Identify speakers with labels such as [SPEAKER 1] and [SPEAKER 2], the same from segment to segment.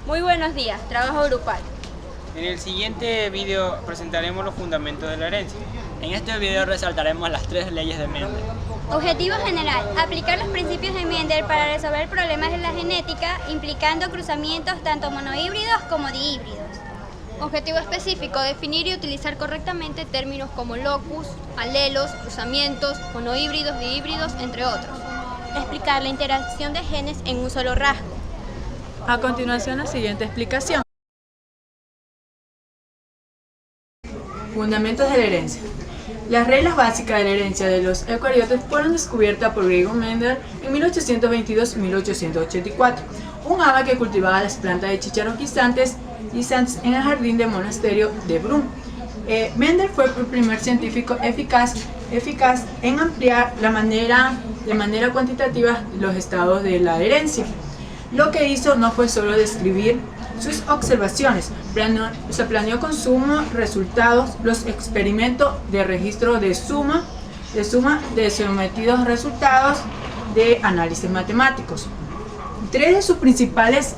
[SPEAKER 1] Muy buenos días, trabajo grupal.
[SPEAKER 2] En el siguiente video presentaremos los fundamentos de la herencia.
[SPEAKER 3] En este video resaltaremos las 3 leyes de Mendel.
[SPEAKER 1] Objetivo general, aplicar los principios de Mendel para resolver problemas de la genética, implicando cruzamientos tanto monohíbridos como dihíbridos.
[SPEAKER 4] Objetivo específico, definir y utilizar correctamente términos como locus, alelos, cruzamientos, monohíbridos, dihíbridos, entre otros.
[SPEAKER 1] Explicar la interacción de genes en un solo rasgo.
[SPEAKER 5] A continuación, la siguiente explicación. Fundamentos de la herencia. Las reglas básicas de la herencia de los eucariotas fueron descubiertas por Gregor Mendel en 1822 y 1884, un aba que cultivaba las plantas de chícharos guisantes en el jardín del monasterio de Brunn. Mendel fue el primer científico eficaz en ampliar de manera cuantitativa los estados de la herencia. Lo que hizo no fue solo describir sus observaciones, planeó con suma resultados los experimentos de registro de suma de sometidos resultados de análisis matemáticos. Tres de sus principales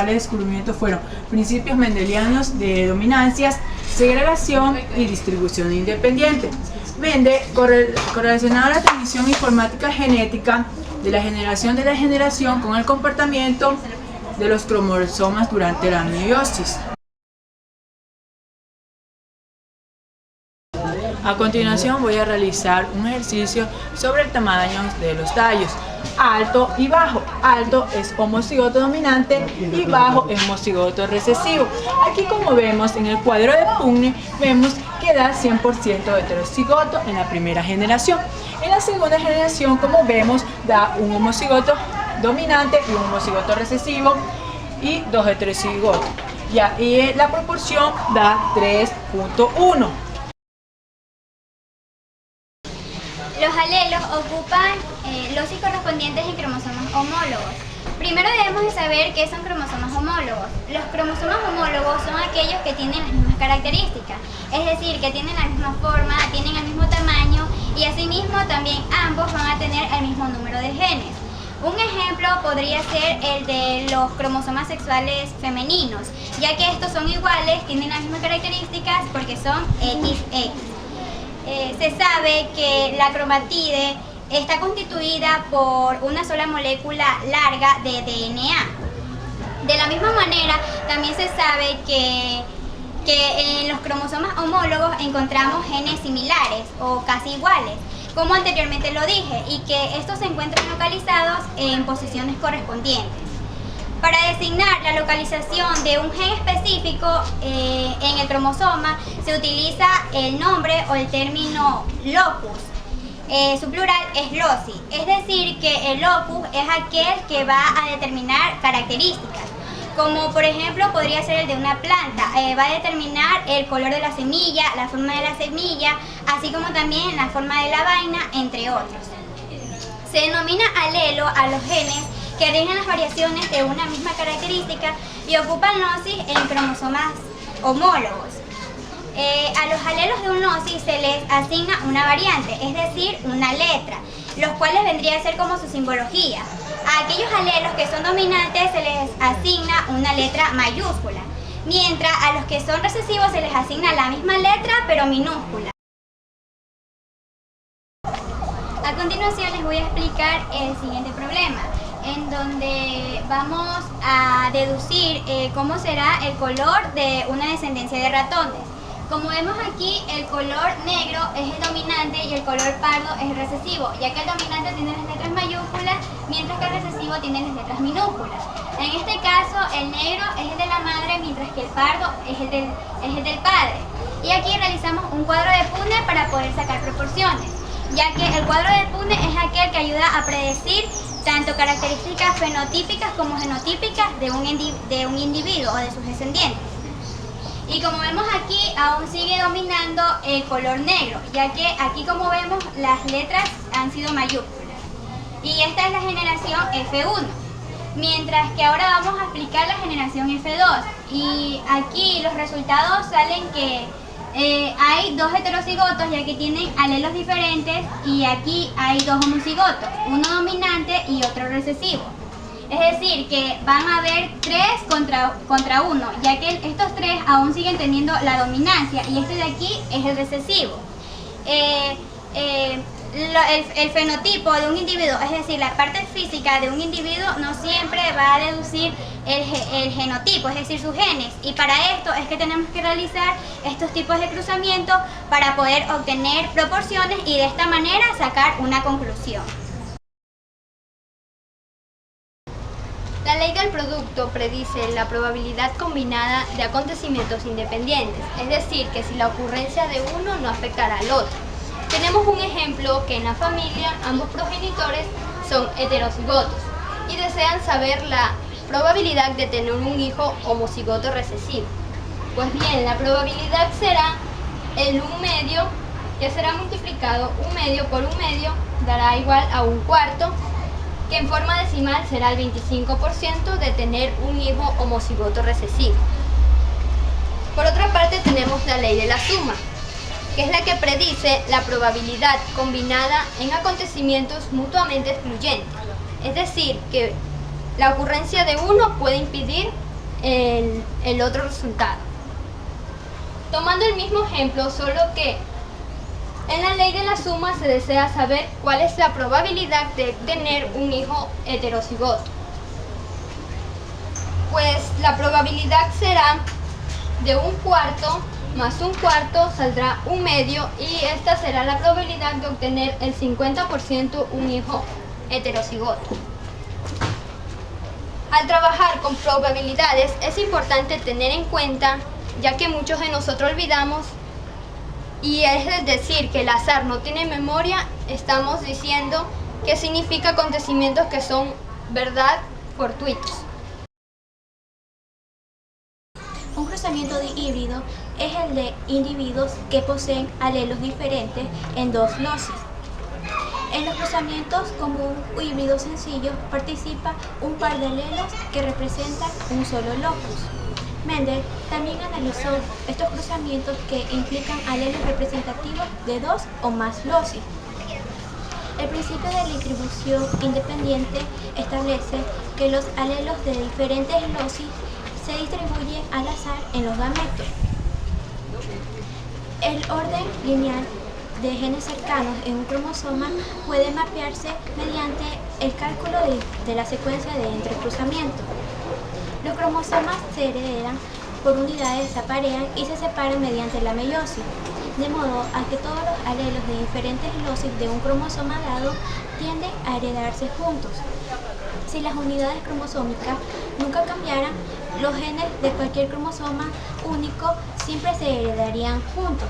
[SPEAKER 5] descubrimientos fueron principios mendelianos de dominancias, segregación y distribución independiente. Mendel correlacionaba la transmisión informática genética de la generación con el comportamiento de los cromosomas durante la meiosis. A continuación voy a realizar un ejercicio sobre el tamaño de los tallos, alto y bajo. Alto es homocigoto dominante y bajo es homocigoto recesivo. Aquí, como vemos en el cuadro de Punnett, vemos que da 100% heterocigoto en la primera generación. En la segunda generación, como vemos, da un homocigoto dominante y un homocigoto recesivo y 2 heterocigotos. Y la proporción da 3.1.
[SPEAKER 1] Los alelos ocupan losis correspondientes en cromosomas homólogos. Primero debemos de saber qué son cromosomas homólogos. Los cromosomas homólogos son aquellos que tienen las mismas características, es decir, que tienen la misma forma, tienen el mismo tamaño y asimismo también ambos van a tener el mismo número de genes. Un ejemplo podría ser el de los cromosomas sexuales femeninos, ya que estos son iguales, tienen las mismas características porque son XX. Se sabe que la cromatide está constituida por una sola molécula larga de DNA. De la misma manera, también se sabe que en los cromosomas homólogos encontramos genes similares o casi iguales, como anteriormente lo dije, y que estos se encuentran localizados en posiciones correspondientes. Para designar la localización de un gen específico en el cromosoma se utiliza el nombre o el término locus. Su plural es loci, es decir que el locus es aquel que va a determinar características, como por ejemplo podría ser el de una planta, va a determinar el color de la semilla, la forma de la semilla, así como también la forma de la vaina, entre otros. Se denomina alelo a los genes que rigen las variaciones de una misma característica y ocupan locis en cromosomas homólogos. A los alelos de un loci se les asigna una variante, es decir, una letra, los cuales vendría a ser como su simbología. A aquellos alelos que son dominantes se les asigna una letra mayúscula, mientras a los que son recesivos se les asigna la misma letra pero minúscula. A continuación les voy a explicar el siguiente problema, en donde vamos a deducir cómo será el color de una descendencia de ratones. Como vemos aquí, el color negro es el dominante y el color pardo es el recesivo, ya que el dominante tiene las letras mayúsculas, mientras que el recesivo tiene las letras minúsculas. En este caso, el negro es el de la madre, mientras que el pardo es el del padre. Y aquí realizamos un cuadro de Punnett para poder sacar proporciones, ya que el cuadro de Punnett es aquel que ayuda a predecir tanto características fenotípicas como genotípicas de un individuo o de sus descendientes. Y como vemos aquí, aún sigue dominando el color negro, ya que aquí, como vemos, las letras han sido mayúsculas. Y esta es la generación F1, mientras que ahora vamos a explicar la generación F2. Y aquí los resultados salen que hay 2 heterocigotos, ya que tienen alelos diferentes, y aquí hay 2 homocigotos, uno dominante y otro recesivo. Es decir, que van a haber 3 contra 1, ya que estos 3 aún siguen teniendo la dominancia y este de aquí es el recesivo. El fenotipo de un individuo, es decir, la parte física de un individuo no siempre va a deducir el genotipo, es decir, sus genes. Y para esto es que tenemos que realizar estos tipos de cruzamientos para poder obtener proporciones y de esta manera sacar una conclusión.
[SPEAKER 4] La ley del producto predice la probabilidad combinada de acontecimientos independientes, es decir, que si la ocurrencia de uno no afectará al otro. Tenemos un ejemplo que en la familia ambos progenitores son heterocigotos y desean saber la probabilidad de tener un hijo homocigoto recesivo. Pues bien, la probabilidad será el 1/2, que será multiplicado 1/2 por 1/2, dará igual a 1/4, que en forma decimal será el 25% de tener un hijo homocigoto recesivo. Por otra parte tenemos la ley de la suma, que es la que predice la probabilidad combinada en acontecimientos mutuamente excluyentes. Es decir, que la ocurrencia de uno puede impedir el otro resultado. Tomando el mismo ejemplo, solo que en la ley de la suma se desea saber cuál es la probabilidad de tener un hijo heterocigoto. Pues la probabilidad será de 1/4 más 1/4 saldrá 1/2 y esta será la probabilidad de obtener el 50% un hijo heterocigoto. Al trabajar con probabilidades es importante tener en cuenta, ya que muchos de nosotros olvidamos, y es decir que el azar no tiene memoria, estamos diciendo que significa acontecimientos que son verdad fortuitos.
[SPEAKER 6] Un cruzamiento de híbrido es el de individuos que poseen alelos diferentes en 2 locis. En los cruzamientos como un híbrido sencillo participa un par de alelos que representan un solo locus. Mendel también analizó estos cruzamientos que implican alelos representativos de 2 o más locis. El principio de la distribución independiente establece que los alelos de diferentes locis se distribuyen al azar en los gametos. El orden lineal de genes cercanos en un cromosoma puede mapearse mediante el cálculo de la secuencia de entrecruzamiento. Los cromosomas se heredan por unidades, se aparean y se separan mediante la meiosis, de modo a que todos los alelos de diferentes locis de un cromosoma dado tienden a heredarse juntos. Si las unidades cromosómicas nunca cambiaran, los genes de cualquier cromosoma único siempre se heredarían juntos.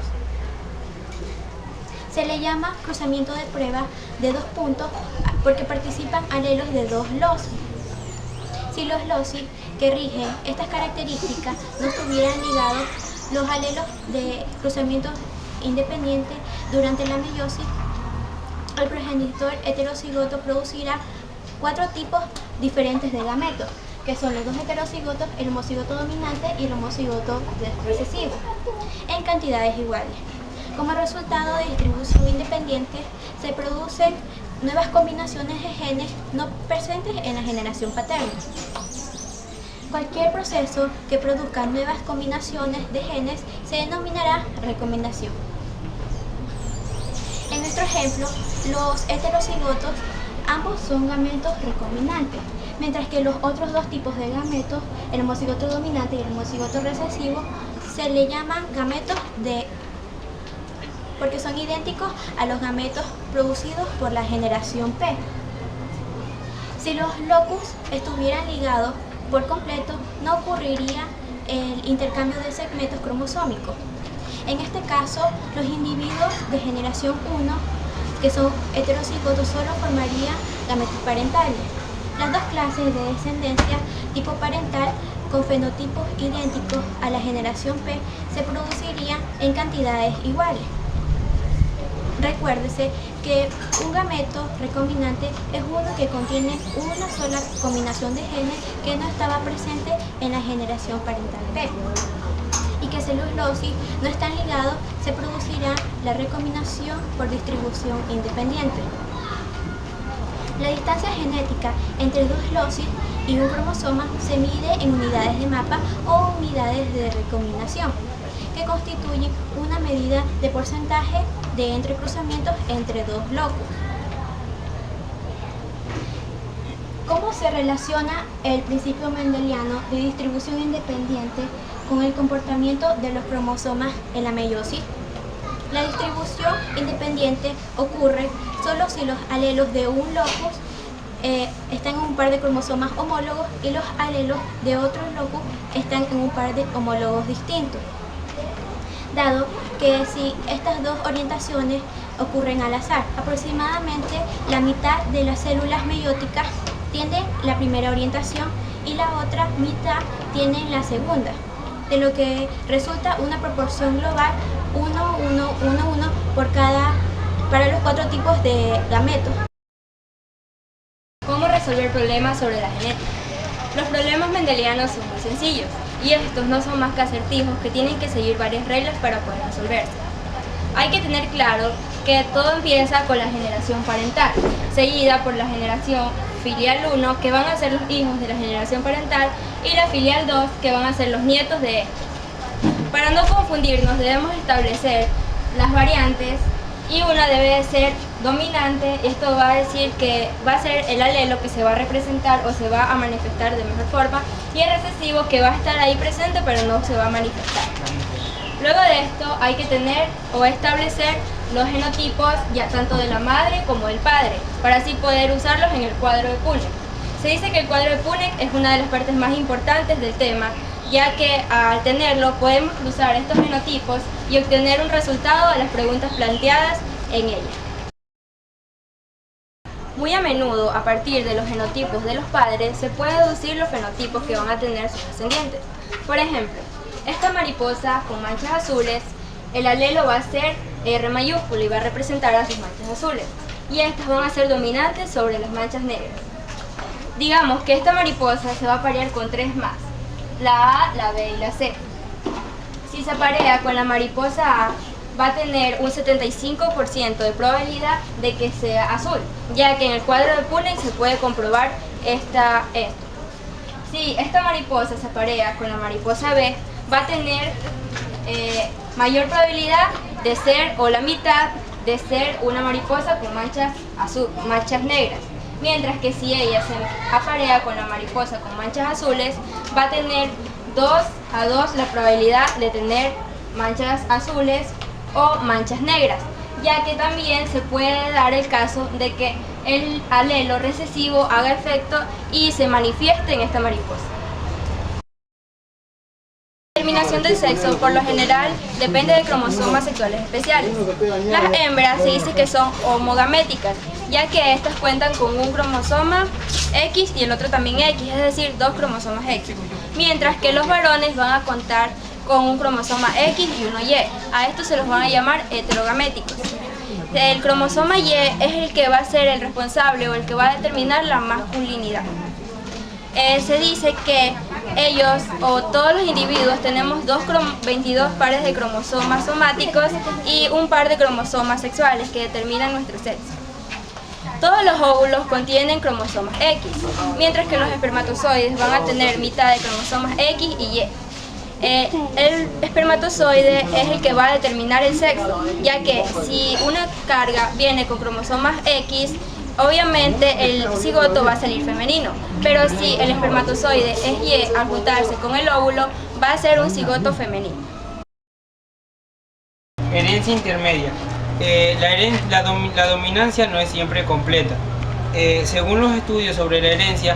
[SPEAKER 6] Se le llama cruzamiento de prueba de 2 puntos porque participan alelos de 2 locis. Si los locis que rigen estas características no estuvieran ligados, los alelos de cruzamiento independiente durante la meiosis, el progenitor heterocigoto producirá 4 tipos diferentes de gametos, que son los 2 heterocigotos, el homocigoto dominante y el homocigoto recesivo, en cantidades iguales. Como resultado de distribución independiente, se producen nuevas combinaciones de genes no presentes en la generación paterna. Cualquier proceso que produzca nuevas combinaciones de genes se denominará recombinación. En nuestro ejemplo, los heterocigotos ambos son gametos recombinantes, mientras que los otros 2 tipos de gametos, el homocigoto dominante y el homocigoto recesivo, se le llaman gametos porque son idénticos a los gametos producidos por la generación P. Si los locus estuvieran ligados por completo, no ocurriría el intercambio de segmentos cromosómicos. En este caso, los individuos de generación 1, que son heterocigotos, solo formarían gametos parentales. Las 2 clases de descendencia tipo parental con fenotipos idénticos a la generación P se producirían en cantidades iguales. Recuérdese que un gameto recombinante es uno que contiene una sola combinación de genes que no estaba presente en la generación parental P. Y que si los locis no están ligados, se producirá la recombinación por distribución independiente. La distancia genética entre 2 locis y un cromosoma se mide en unidades de mapa o unidades de recombinación, que constituyen una medida de porcentaje de entrecruzamientos entre dos locos. ¿Cómo se relaciona el principio mendeliano de distribución independiente con el comportamiento de los cromosomas en la meiosis? La distribución independiente ocurre solo si los alelos de un locus están en un par de cromosomas homólogos y los alelos de otros locus están en un par de homólogos distintos. Dado que si estas dos orientaciones ocurren al azar, aproximadamente la mitad de las células meióticas tienen la primera orientación y la otra mitad tienen la segunda, de lo que resulta una proporción global 1, 1, 1, 1 para los 4 tipos de gametos.
[SPEAKER 4] ¿Cómo resolver problemas sobre la genética? Los problemas mendelianos son muy sencillos y estos no son más que acertijos que tienen que seguir varias reglas para poder resolverse. Hay que tener claro que todo empieza con la generación parental, seguida por la generación filial 1, que van a ser los hijos de la generación parental, y la filial 2, que van a ser los nietos de esta. Para no confundirnos, debemos establecer las variantes y una debe ser dominante. Esto va a decir que va a ser el alelo que se va a representar o se va a manifestar de mejor forma, y el recesivo que va a estar ahí presente pero no se va a manifestar. Luego de esto hay que tener o establecer los genotipos ya tanto de la madre como del padre, para así poder usarlos en el cuadro de Punnett. Se dice que el cuadro de Punnett es una de las partes más importantes del tema, ya que al tenerlo podemos cruzar estos genotipos y obtener un resultado de las preguntas planteadas en ella. Muy a menudo, a partir de los genotipos de los padres, se puede deducir los fenotipos que van a tener sus descendientes. Por ejemplo, esta mariposa con manchas azules, el alelo va a ser R mayúsculo y va a representar a sus manchas azules, y estas van a ser dominantes sobre las manchas negras. Digamos que esta mariposa se va a parear con 3 más, la A, la B y la C. Si se parea con la mariposa A, va a tener un 75% de probabilidad de que sea azul, ya que en el cuadro de Punnett se puede comprobar esto. Si esta mariposa se parea con la mariposa B, va a tener mayor probabilidad de ser, o la mitad, de ser una mariposa con manchas negras. Mientras que si ella se aparea con la mariposa con manchas azules, va a tener 2 a 2 la probabilidad de tener manchas azules o manchas negras, ya que también se puede dar el caso de que el alelo recesivo haga efecto y se manifieste en esta mariposa. La determinación del sexo, por lo general, depende de cromosomas sexuales especiales. Las hembras se dice que son homogaméticas, ya que estas cuentan con un cromosoma X y el otro también X, es decir, 2 cromosomas X. Mientras que los varones van a contar con un cromosoma X y uno Y. A estos se los van a llamar heterogaméticos. El cromosoma Y es el que va a ser el responsable o el que va a determinar la masculinidad. Se dice que ellos o todos los individuos tenemos 22 pares de cromosomas somáticos y un par de cromosomas sexuales que determinan nuestro sexo. Todos los óvulos contienen cromosomas X, mientras que los espermatozoides van a tener mitad de cromosomas X y Y. El espermatozoide es el que va a determinar el sexo, ya que si una carga viene con cromosomas X, obviamente el cigoto va a salir femenino, pero si el espermatozoide es Y al juntarse con el óvulo, va a ser un cigoto femenino.
[SPEAKER 2] Herencia intermedia. La dominancia no es siempre completa. Según los estudios sobre la herencia,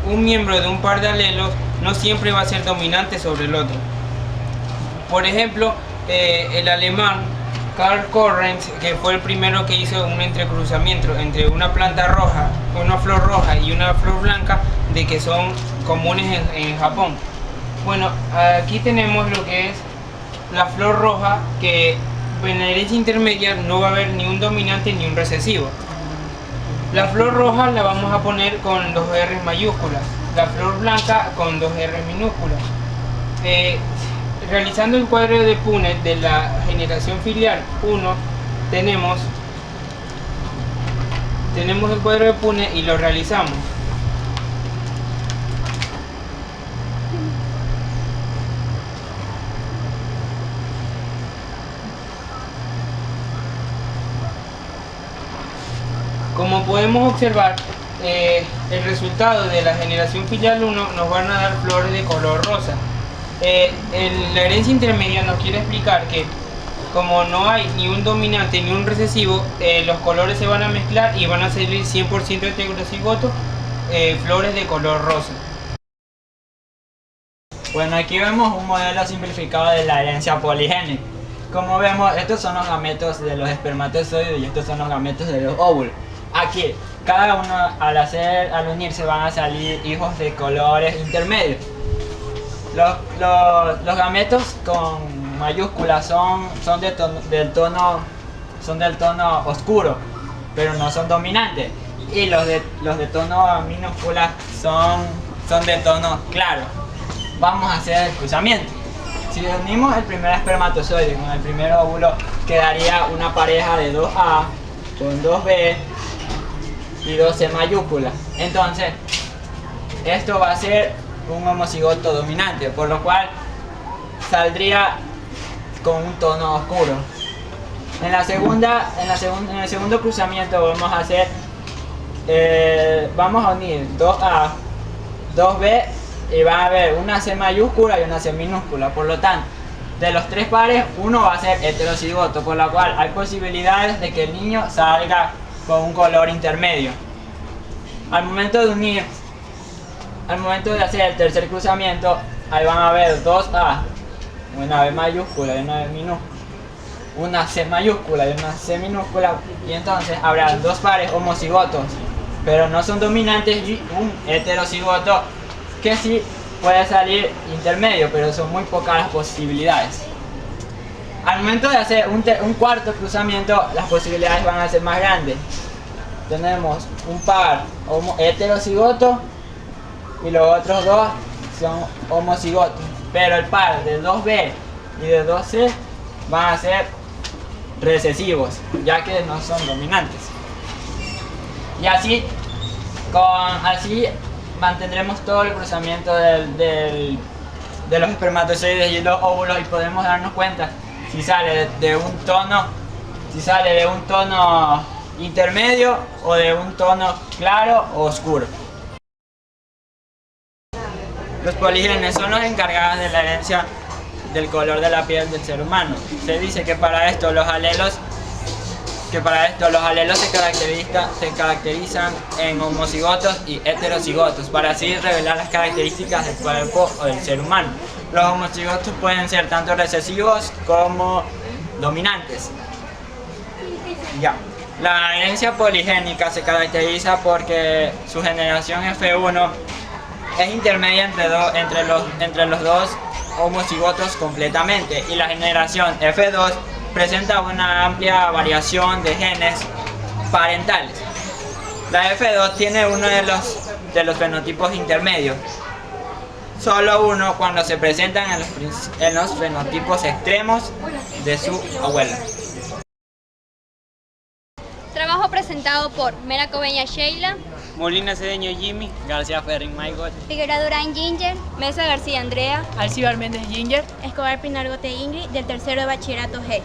[SPEAKER 2] un miembro de un par de alelos no siempre va a ser dominante sobre el otro. Por ejemplo, el alemán Karl Correns, que fue el primero que hizo un entrecruzamiento entre una planta roja, una flor roja y una flor blanca, de que son comunes en Japón. Bueno, aquí tenemos lo que es la flor roja, que en la herencia intermedia no va a haber ni un dominante ni un recesivo. La flor roja la vamos a poner con 2 R mayúsculas, la flor blanca con 2 R minúsculas. Realizando el cuadro de Punnett de la generación filial 1, tenemos el cuadro de Punnett y lo realizamos. Como podemos observar, el resultado de la generación filial 1 nos van a dar flores de color rosa. La herencia intermedia nos quiere explicar que como no hay ni un dominante ni un recesivo, los colores se van a mezclar y van a salir 100% heterocigotos, flores de color rosa.
[SPEAKER 3] Bueno, aquí vemos un modelo simplificado de la herencia poligénica. Como vemos, estos son los gametos de los espermatozoides y estos son los gametos de los óvulos. Aquí, cada uno al unirse van a salir hijos de colores intermedios. Los gametos con mayúsculas son del tono oscuro, pero no son dominantes. Y los de tono minúscula son de tono claro. Vamos a hacer el cruzamiento. Si unimos el primer espermatozoide con el primer óvulo, quedaría una pareja de 2A con 2B y 2C mayúsculas. Entonces, esto va a ser un homocigoto dominante, por lo cual saldría con un tono oscuro. En el segundo cruzamiento vamos a unir 2A, 2B y van a haber una C mayúscula y una C minúscula. Por lo tanto, de los tres pares, uno va a ser heterocigoto, por lo cual hay posibilidades de que el niño salga con un color intermedio. Al momento de hacer el tercer cruzamiento, ahí van a haber 2A, una B mayúscula y una B minúscula, una C mayúscula y una C minúscula, y entonces habrá dos pares homocigotos, pero no son dominantes, y un heterocigoto que sí puede salir intermedio, pero son muy pocas las posibilidades. Al momento de hacer un cuarto cruzamiento, las posibilidades van a ser más grandes. Tenemos un par heterocigoto y los otros dos son homocigotos, pero el par de 2B y de 2C van a ser recesivos, ya que no son dominantes. Y así mantendremos todo el cruzamiento de los espermatozoides y los óvulos, y podemos darnos cuenta si sale de un tono intermedio o de un tono claro o oscuro. Los poligenes son los encargados de la herencia del color de la piel del ser humano. Se dice que para esto los alelos se caracterizan en homocigotos y heterocigotos, para así revelar las características del cuerpo o del ser humano. Los homocigotos pueden ser tanto recesivos como dominantes. La herencia poligénica se caracteriza porque su generación F1 es intermedia entre los dos homocigotos completamente, y la generación F2 presenta una amplia variación de genes parentales. La F2 tiene uno de los fenotipos intermedios, solo uno cuando se presentan en los fenotipos extremos de su abuela.
[SPEAKER 4] Trabajo presentado por Mera Cobeña Sheila,
[SPEAKER 2] Molina Cedeño Jimmy,
[SPEAKER 3] García Ferrin Maygot,
[SPEAKER 1] Figueroa Durán Ginger,
[SPEAKER 4] Mesa García Andrea,
[SPEAKER 5] Alcibar Méndez Ginger,
[SPEAKER 6] Escobar Pinargote Ingrid, del tercero de bachillerato G.